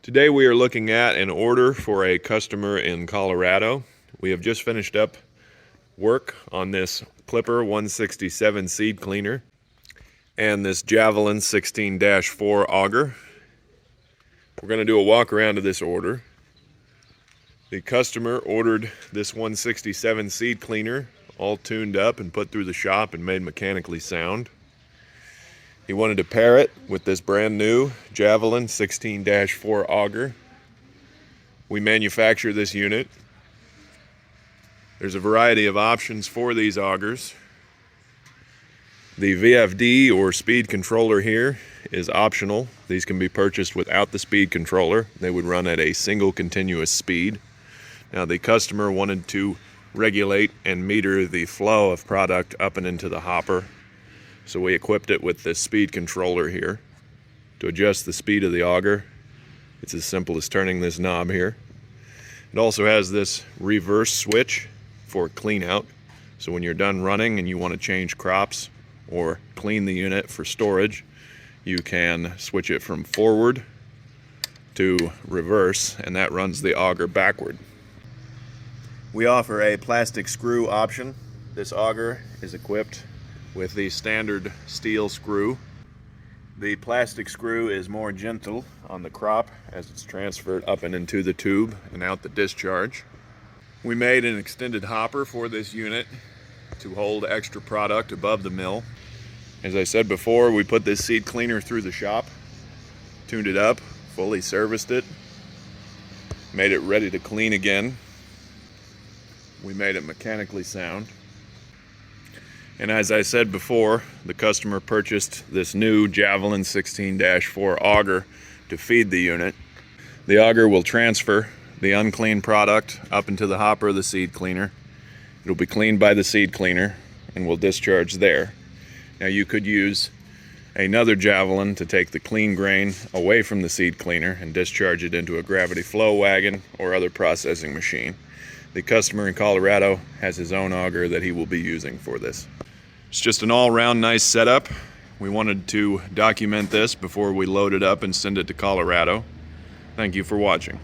Today we are looking at an order for a customer in Colorado. We have just finished up work on this Clipper 167 seed cleaner and this Javelin 16-4 auger. We're going to do a walk around of this order. The customer ordered this 167 seed cleaner all tuned up and put through the shop and made mechanically sound. He wanted to pair it with this brand new Javelin 16-4 auger. We manufacture this unit. There's a variety of options for these augers. The VFD or speed controller here is optional. These can be purchased without the speed controller. They would run at a single continuous speed. Now the customer wanted to regulate and meter the flow of product up and into the hopper. So we equipped it with this speed controller here to adjust the speed of the auger. It's as simple as turning this knob here. It also has this reverse switch for clean out. So when you're done running and you want to change crops or clean the unit for storage, you can switch it from forward to reverse, and that runs the auger backward. We offer a plastic screw option. This auger is equipped with the standard steel screw. The plastic screw is more gentle on the crop as it's transferred up and into the tube and out the discharge. We made an extended hopper for this unit to hold extra product above the mill. As I said before, we put this seed cleaner through the shop, tuned it up, fully serviced it, made it ready to clean again. We made it mechanically sound. And as I said before, the customer purchased this new Javelin 16-4 auger to feed the unit. The auger will transfer the unclean product up into the hopper of the seed cleaner. It'll be cleaned by the seed cleaner and will discharge there. Now you could use another Javelin to take the clean grain away from the seed cleaner and discharge it into a gravity flow wagon or other processing machine. The customer in Colorado has his own auger that he will be using for this. It's just an all-around nice setup. We wanted to document this before we load it up and send it to Colorado. Thank you for watching.